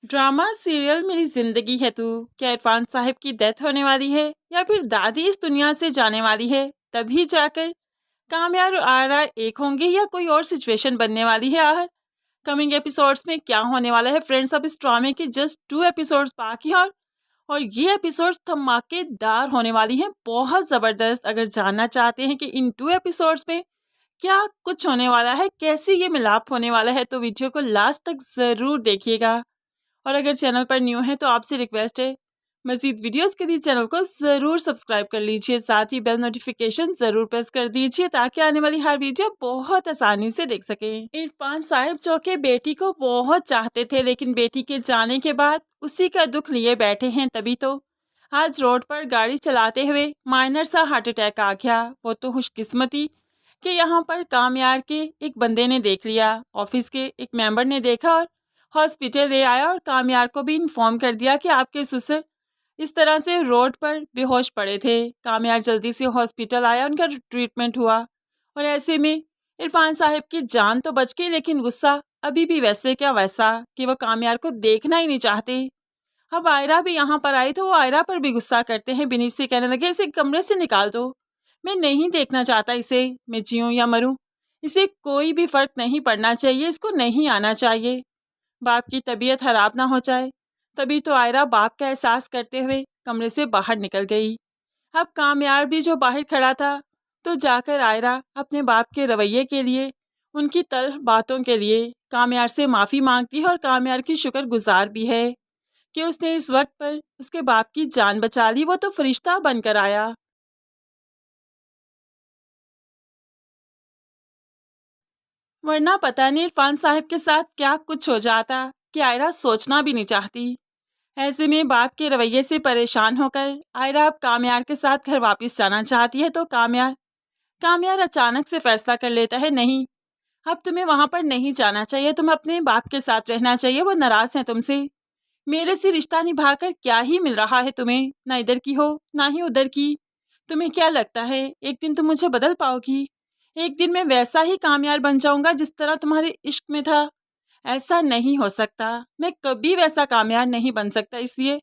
Drama serial मेरी जिंदगी है तू। क्या इरफान साहब की डेथ होने वाली है या फिर दादी इस दुनिया से जाने वाली है? तभी जाकर कामयाब और आरा एक होंगे या कोई और सिचुएशन बनने वाली है? आहर कमिंग एपिसोड्स में क्या होने वाला है फ्रेंड्स? अब इस ड्रामे के जस्ट 2 एपिसोड्स बाकी हैं और ये एपिसोड्स धमाकेदार होने वाली हैं, बहुत ज़बरदस्त। अगर जानना चाहते हैं कि इन 2 एपिसोड्स में क्या कुछ होने वाला है, कैसे ये मिलाप होने वाला है, तो वीडियो को लास्ट तक ज़रूर देखिएगा। और अगर चैनल पर न्यू है तो आपसे रिक्वेस्ट है, मज़ीद वीडियोस के लिए चैनल को ज़रूर सब्सक्राइब कर लीजिए, साथ ही बेल नोटिफिकेशन ज़रूर प्रेस कर दीजिए ताकि आने वाली हर वीडियो बहुत आसानी से देख सकें। इरफान साहब जो कि बेटी को बहुत चाहते थे, लेकिन बेटी के जाने के बाद उसी का दुख लिए बैठे हैं। तभी तो आज रोड पर गाड़ी चलाते हुए माइनर सा हार्ट अटैक आ गया। वो तो खुशकिस्मती कि यहाँ पर कामयाब के एक बंदे ने देख लिया, ऑफिस के एक मेंबर ने देखा और हॉस्पिटल ले आया और कामयाब को भी इन्फॉर्म कर दिया कि आपके ससुर इस तरह से रोड पर बेहोश पड़े थे। कामयाब जल्दी से हॉस्पिटल आया, उनका ट्रीटमेंट हुआ और ऐसे में इरफान साहब की जान तो बच गई, लेकिन गुस्सा अभी भी वैसे क्या वैसा कि वो कामयाब को देखना ही नहीं चाहते। अब आयरा भी यहाँ पर आई तो वो आयरा पर भी गुस्सा करते हैं। बिनीश से कहने लगे, इसे कमरे से निकाल दो, मैं नहीं देखना चाहता इसे, मैं जीऊँ या मरूँ, इसे कोई भी फर्क नहीं पड़ना चाहिए, इसको नहीं आना चाहिए, बाप की तबीयत खराब ना हो जाए। तभी तो आयरा बाप का एहसास करते हुए कमरे से बाहर निकल गई। अब कामयाब भी जो बाहर खड़ा था, तो जाकर आयरा अपने बाप के रवैये के लिए, उनकी तल्ख बातों के लिए कामयाब से माफ़ी मांगती है और कामयाब की शुक्रगुजार भी है कि उसने इस वक्त पर उसके बाप की जान बचा ली। वो तो फरिश्ता बनकर आया। वरना पता नहीं इरफान साहब के साथ क्या कुछ हो जाता कि आयरा सोचना भी नहीं चाहती। ऐसे में बाप के रवैये से परेशान होकर आयरा अब कामयाब के साथ घर वापस जाना चाहती है, तो कामयाब कामयाब अचानक से फैसला कर लेता है, नहीं, अब तुम्हें वहाँ पर नहीं जाना चाहिए, तुम्हें अपने बाप के साथ रहना चाहिए, वो नाराज़ हैं तुमसे, मेरे से रिश्ता निभाकर क्या ही मिल रहा है तुम्हें, ना इधर की हो ना ही उधर की, तुम्हें क्या लगता है एक दिन तुम मुझे बदल पाओगी? एक दिन मैं वैसा ही कामयाब बन जाऊंगा जिस तरह तुम्हारे इश्क में था? ऐसा नहीं हो सकता, मैं कभी वैसा कामयाब नहीं बन सकता, इसलिए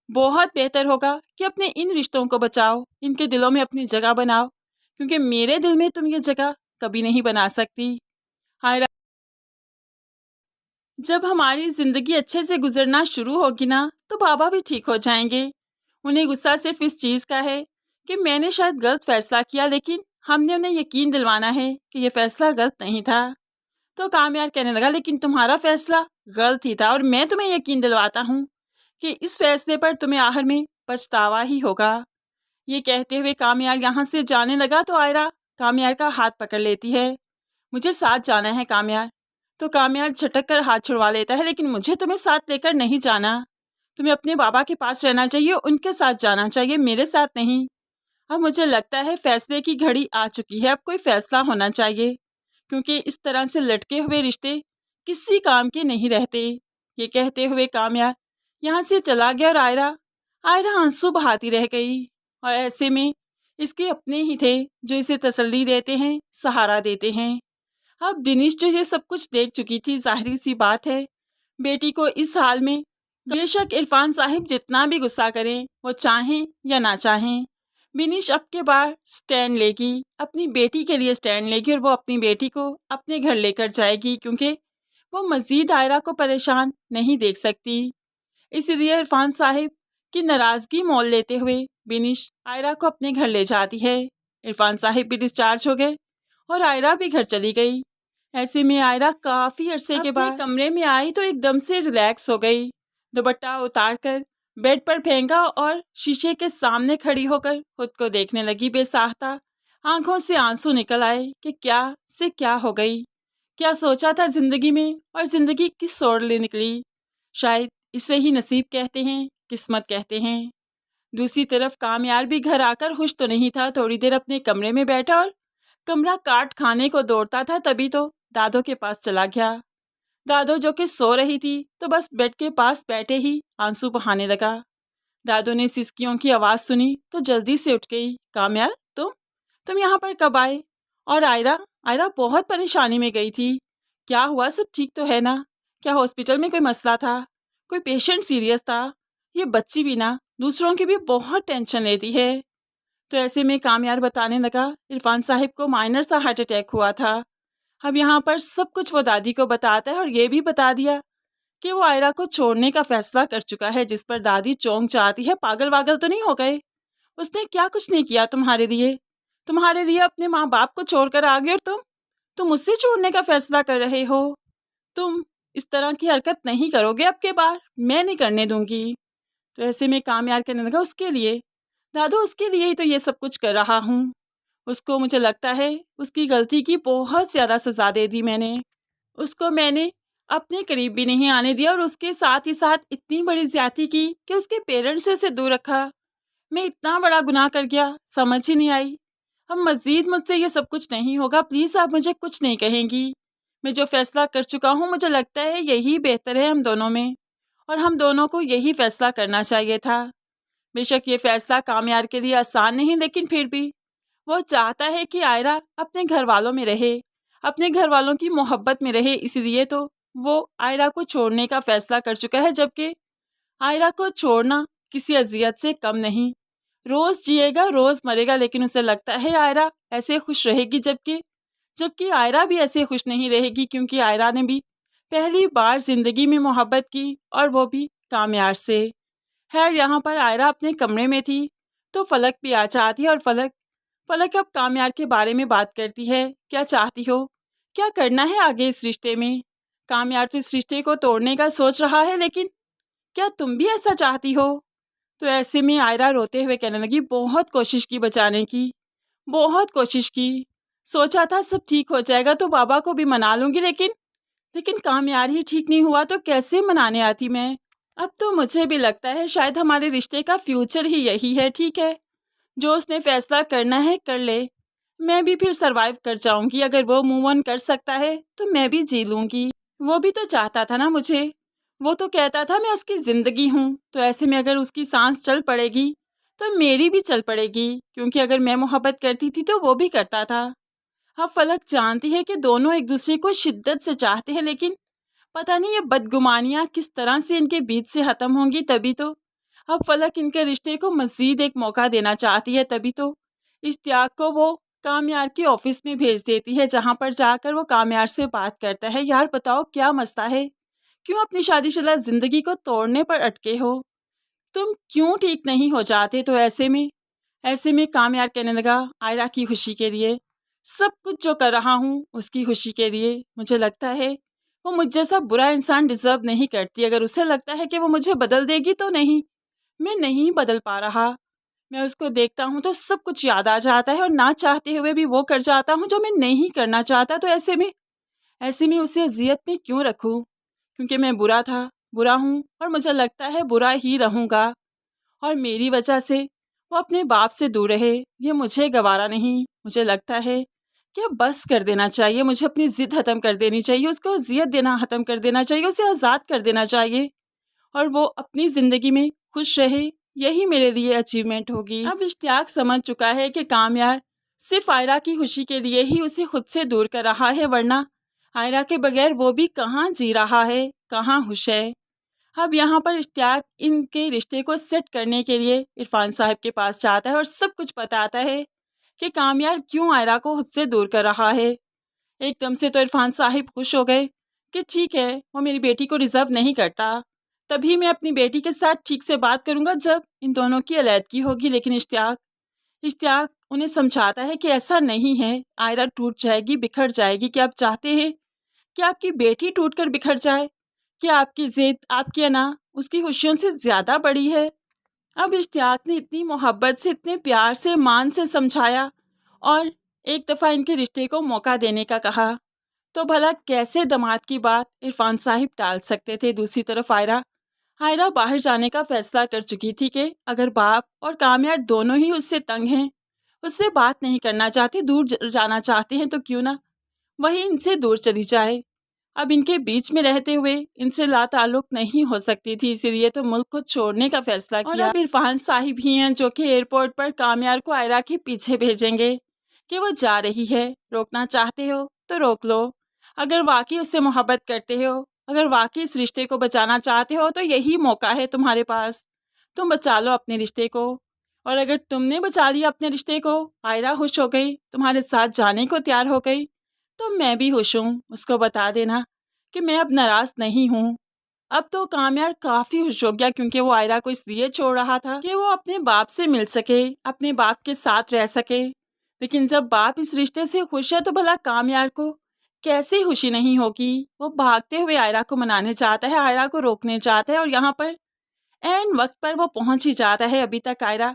बहुत बेहतर होगा कि अपने इन रिश्तों को बचाओ, इनके दिलों में अपनी जगह बनाओ, क्योंकि मेरे दिल में तुम ये जगह कभी नहीं बना सकती। हायरा, जब हमारी ज़िंदगी अच्छे से गुजरना शुरू होगी ना, तो बाबा भी ठीक हो जाएंगे। उन्हें गुस्सा सिर्फ इस चीज़ का है कि मैंने शायद गलत फैसला किया, लेकिन हमने उन्हें यकीन दिलवाना है कि ये फैसला गलत नहीं था। तो कामयाब कहने लगा, लेकिन तुम्हारा फैसला गलत ही था और मैं तुम्हें यकीन दिलवाता हूँ कि इस फैसले पर तुम्हें आखिर में पछतावा ही होगा। ये कहते हुए कामयाब यहाँ से जाने लगा तो आयरा कामयाब का हाथ पकड़ लेती है। मुझे साथ जाना है कामयाब। तो कामयाब झटक कर हाथ छुड़वा लेता है, लेकिन मुझे तुम्हें साथ लेकर नहीं जाना, तुम्हें अपने बाबा के पास रहना चाहिए, उनके साथ जाना चाहिए, मेरे साथ नहीं। अब मुझे लगता है फैसले की घड़ी आ चुकी है, अब कोई फैसला होना चाहिए, क्योंकि इस तरह से लटके हुए रिश्ते किसी काम के नहीं रहते। ये कहते हुए कामयाब यहाँ से चला गया और आयरा आयरा आंसू बहाती रह गई। और ऐसे में इसके अपने ही थे जो इसे तसल्ली देते हैं, सहारा देते हैं। अब दिनेश जो ये सब कुछ देख चुकी थी, जाहिर सी बात है बेटी को इस हाल में, बेशक इरफान साहिब जितना भी गुस्सा करें, वो चाहें या ना चाहें, बिनिश अब के बार स्टैंड लेगी, अपनी बेटी के लिए स्टैंड लेगी और वो अपनी बेटी को अपने घर लेकर जाएगी, क्योंकि वो मज़ीद आयरा को परेशान नहीं देख सकती। इसलिए इरफान साहिब की नाराज़गी मोल लेते हुए बिनिश आयरा को अपने घर ले जाती है। इरफान साहिब भी डिस्चार्ज हो गए और आयरा भी घर चली गई। ऐसे में आयरा काफ़ी अरसे के बाद कमरे में आई तो एकदम से रिलैक्स हो गई। दुपट्टा उतार कर बेड पर फेंका और शीशे के सामने खड़ी होकर खुद को देखने लगी बेसाख्ता। आंखों से आंसू निकल आए कि क्या से क्या हो गई, क्या सोचा था ज़िंदगी में और ज़िंदगी किस ओर ले निकली। शायद इसे ही नसीब कहते हैं, किस्मत कहते हैं। दूसरी तरफ कामयाब भी घर आकर खुश तो नहीं था। थोड़ी देर अपने कमरे में बैठा और कमरा काट खाने को दौड़ता था, तभी तो दादो के पास चला गया। दादो जो कि सो रही थी, तो बस बेड के पास बैठे ही आंसू बहाने लगा। दादो ने सिसकियों की आवाज़ सुनी तो जल्दी से उठ गई। कामयाब, तुम यहाँ पर कब आए? और आयरा आयरा बहुत परेशानी में गई थी, क्या हुआ, सब ठीक तो है ना? क्या हॉस्पिटल में कोई मसला था? कोई पेशेंट सीरियस था। ये बच्ची भी ना दूसरों की भी बहुत टेंशन लेती है। तो ऐसे में कामयार बताने लगा इरफान साहिब को माइनर सा हार्ट अटैक हुआ था। अब यहाँ पर सब कुछ वो दादी को बताता है और ये भी बता दिया कि वो आयरा को छोड़ने का फैसला कर चुका है, जिस पर दादी चौंक जाती है। पागल वागल तो नहीं हो गए? उसने क्या कुछ नहीं किया तुम्हारे लिए अपने माँ बाप को छोड़कर आ गए और तुम मुझसे छोड़ने का फैसला कर रहे हो। तुम इस तरह की हरकत नहीं करोगे अब के बार, मैं नहीं करने दूंगी। तो ऐसे में कामयार कहने लगा उसके लिए दादू, उसके लिए ही तो ये सब कुछ कर रहा हूँ। उसको मुझे लगता है उसकी गलती की बहुत ज़्यादा सज़ा दे दी मैंने। उसको मैंने अपने करीब भी नहीं आने दिया और उसके साथ ही साथ इतनी बड़ी ज़्यादती की कि उसके पेरेंट्स से उसे दूर रखा। मैं इतना बड़ा गुनाह कर गया, समझ ही नहीं आई। अब मज़ीद मुझसे ये सब कुछ नहीं होगा, प्लीज़ आप मुझे कुछ नहीं कहेंगी। मैं जो फ़ैसला कर चुका हूँ मुझे लगता है यही बेहतर है हम दोनों में, और हम दोनों को यही फ़ैसला करना चाहिए था। बेशक ये फ़ैसला कामयार के लिए आसान नहीं, लेकिन फिर भी वो चाहता है कि आयरा अपने घर वालों में रहे, अपने घर वालों की मोहब्बत में रहे, इसलिए तो वो आयरा को छोड़ने का फ़ैसला कर चुका है। जबकि आयरा को छोड़ना किसी अजियत से कम नहीं। रोज़ जिएगा रोज़ मरेगा, लेकिन उसे लगता है आयरा ऐसे खुश रहेगी, जबकि आयरा भी ऐसे खुश नहीं रहेगी, क्योंकि आयरा ने भी पहली बार ज़िंदगी में मोहब्बत की, और वो भी कामयार से। खैर यहाँ पर आयरा अपने कमरे में थी तो फलक भी आ जाती है, और फलक अब कामयार के बारे में बात करती है। क्या चाहती हो, क्या करना है आगे इस रिश्ते में? कामयार तो इस रिश्ते को तोड़ने का सोच रहा है, लेकिन क्या तुम भी ऐसा चाहती हो? तो ऐसे में आयरा रोते हुए कहने लगी, बहुत कोशिश की बचाने की, बहुत कोशिश की। सोचा था सब ठीक हो जाएगा तो बाबा को भी मना लूंगी, लेकिन कामयार ही ठीक नहीं हुआ तो कैसे मनाने आती मैं। अब तो मुझे भी लगता है शायद हमारे रिश्ते का फ्यूचर ही यही है। ठीक है, जो उसने फैसला करना है कर ले, मैं भी फिर सरवाइव कर जाऊंगी। अगर वो मूव ऑन कर सकता है तो मैं भी जी लूंगी। वो भी तो चाहता था ना मुझे, वो तो कहता था मैं उसकी ज़िंदगी हूँ। तो ऐसे में अगर उसकी सांस चल पड़ेगी तो मेरी भी चल पड़ेगी, क्योंकि अगर मैं मोहब्बत करती थी तो वो भी करता था। अब फलक जानती है कि दोनों एक दूसरे को शिद्दत से चाहते हैं, लेकिन पता नहीं ये बदगुमानियाँ किस तरह से इनके बीच से ख़त्म होंगी। तभी तो अब फलक इनके रिश्ते को मज़ीद एक मौका देना चाहती है। तभी तो इश्तियाक को वो कामयार के ऑफिस में भेज देती है, जहाँ पर जाकर वो कामयार से बात करता है। यार बताओ क्या मसला है, क्यों अपनी शादीशुदा ज़िंदगी को तोड़ने पर अटके हो, तुम क्यों ठीक नहीं हो जाते? तो ऐसे में कामयार कहने लगा, आयरा की खुशी के लिए सब कुछ जो कर रहा हूँ उसकी खुशी के लिए। मुझे लगता है वो मुझ जैसा बुरा इंसान डिज़र्व नहीं करती। अगर उसे लगता है कि वो मुझे बदल देगी तो नहीं, मैं नहीं बदल पा रहा। मैं उसको देखता हूँ तो सब कुछ याद आ जाता है, और ना चाहते हुए भी वो कर जाता हूँ जो मैं नहीं करना चाहता। तो ऐसे में उसे अजियत में क्यों रखूँ, क्योंकि मैं बुरा हूँ और मुझे लगता है बुरा ही रहूँगा, और मेरी वजह से वो अपने बाप से दूर रहे, ये मुझे गवारा नहीं। मुझे लगता है कि अब बस कर देना चाहिए, मुझे अपनी ज़िद ख़त्म कर देनी चाहिए, उसको अजियत देना ख़त्म कर देना चाहिए, उसे आज़ाद कर देना चाहिए, और वो अपनी ज़िंदगी में खुश रहे। यही मेरे लिए अचीवमेंट होगी। अब इश्तियाक समझ चुका है कि कामयार सिर्फ आयरा की खुशी के लिए ही उसे खुद से दूर कर रहा है, वरना आयरा के बगैर वो भी कहाँ जी रहा है, कहाँ खुश है। अब यहाँ पर इश्तियाक इनके रिश्ते को सेट करने के लिए इरफान साहब के पास जाता है और सब कुछ बताता है कि कामयार क्यों आयरा को खुद से दूर कर रहा है। एकदम से तो इरफान साहिब खुश हो गए कि ठीक है, वो मेरी बेटी को डिज़र्व नहीं करता, तभी मैं अपनी बेटी के साथ ठीक से बात करूंगा जब इन दोनों की अलैदगी होगी। लेकिन इश्तियाक उन्हें समझाता है कि ऐसा नहीं है, आयरा टूट जाएगी, बिखर जाएगी। क्या आप चाहते हैं कि आपकी बेटी टूट कर बिखर जाए? क्या आपकी ज़िद, आपकी अना उसकी खुशियों से ज़्यादा बड़ी है? अब इश्तियाक ने इतनी मोहब्बत से, इतने प्यार से, मान से समझाया और एक दफ़ा इनके रिश्ते को मौका देने का कहा, तो भला कैसे दामाद की बात इरफान साहिब टाल सकते थे। दूसरी तरफ आयरा बाहर जाने का फैसला कर चुकी थी कि अगर बाप और कामयार दोनों ही उससे तंग हैं, उससे बात नहीं करना चाहते, दूर जाना चाहते हैं, तो क्यों ना वही इनसे दूर चली जाए। अब इनके बीच में रहते हुए इनसे लाताल्लुक नहीं हो सकती थी, इसीलिए तो मुल्क को छोड़ने का फैसला किया। और अब इरफान साहिब ही हैं जो कि एयरपोर्ट पर कामयार को आयरा के पीछे भेजेंगे कि वो जा रही है, रोकना चाहते हो तो रोक लो। अगर वाकई उससे मोहब्बत करते हो अगर वाकई इस रिश्ते को बचाना चाहते हो तो यही मौका है तुम्हारे पास। तुम बचा लो अपने रिश्ते को। और अगर तुमने बचा लिया अपने रिश्ते को, आयरा खुश हो गई, तुम्हारे साथ जाने को तैयार हो गई, तो मैं भी खुश हूँ। उसको बता देना कि मैं अब नाराज़ नहीं हूँ। अब तो कामयाब काफ़ी खुश हो गया, क्योंकि वो आयरा को इसलिए छोड़ रहा था कि वो अपने बाप से मिल सके, अपने बाप के साथ रह सके। लेकिन जब बाप इस रिश्ते से खुश है तो भला कामयाब को कैसे खुशी नहीं होगी। वो भागते हुए आयरा को मनाने चाहता है, आयरा को रोकने चाहता है, और यहाँ पर ऐन वक्त पर वो पहुंच ही जाता है। अभी तक आयरा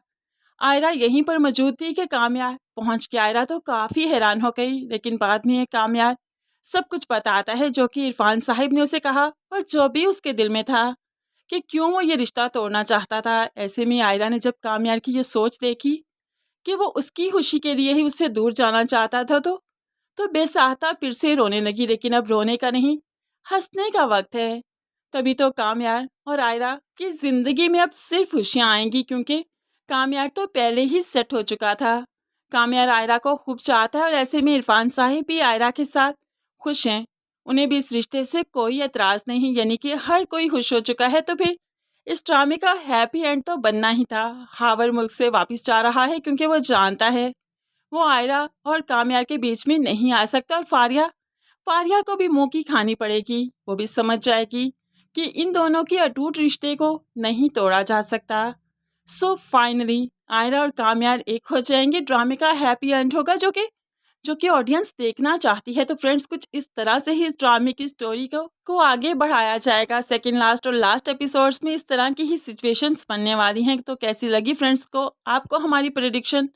आयरा यहीं पर मौजूद थी कि कामयाब पहुंच के आयरा तो काफ़ी हैरान हो गई। लेकिन बाद में कामयाब सब कुछ बताता है जो कि इरफान साहिब ने उसे कहा और जो भी उसके दिल में था कि क्यों वो ये रिश्ता तोड़ना चाहता था। ऐसे में आयरा ने जब कामयाब की ये सोच देखी कि वो उसकी खुशी के लिए ही उससे दूर जाना चाहता था, तो बेसाहता फिर से रोने लगी। लेकिन अब रोने का नहीं, हंसने का वक्त है। तभी तो कामयाब और आयरा की ज़िंदगी में अब सिर्फ खुशियाँ आएंगी, क्योंकि कामयाब तो पहले ही सेट हो चुका था। कामयाब आयरा को खूब चाहता है और ऐसे में इरफान साहिब भी आयरा के साथ खुश हैं। उन्हें भी इस रिश्ते से कोई एतराज़ नहीं, यानी कि हर कोई खुश हो चुका है। तो फिर इस ड्रामे का हैप्पी एंड तो बनना ही था। हावर मुल्क से वापस जा रहा है क्योंकि वो जानता है वो आयरा और कामयाब के बीच में नहीं आ सकता, और फारिया को भी मुंह की खानी पड़ेगी। वो भी समझ जाएगी कि इन दोनों के अटूट रिश्ते को नहीं तोड़ा जा सकता। सो फाइनली आयरा और कामयाब एक हो जाएंगे। ड्रामे का हैप्पी एंड होगा जो कि ऑडियंस देखना चाहती है। तो फ्रेंड्स, कुछ इस तरह से ही इस ड्रामे की स्टोरी को आगे बढ़ाया जाएगा। सेकंड लास्ट और लास्ट एपिसोड्स में इस तरह की ही सिचुएशंस बनने वाली हैं। तो कैसी लगी फ्रेंड्स को आपको हमारी प्रेडिक्शन,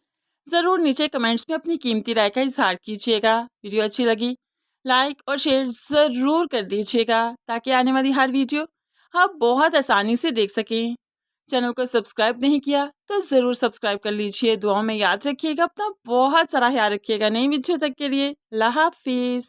ज़रूर नीचे कमेंट्स में अपनी कीमती राय का इजहार कीजिएगा। वीडियो अच्छी लगी लाइक और शेयर ज़रूर कर दीजिएगा, ताकि आने वाली हर वीडियो आप बहुत आसानी से देख सकें। चैनल को सब्सक्राइब नहीं किया तो ज़रूर सब्सक्राइब कर लीजिए। दुआओं में याद रखिएगा, अपना बहुत सारा ख्याल रखिएगा। नई वीडियो तक के लिए अल्लाह हाफिज़।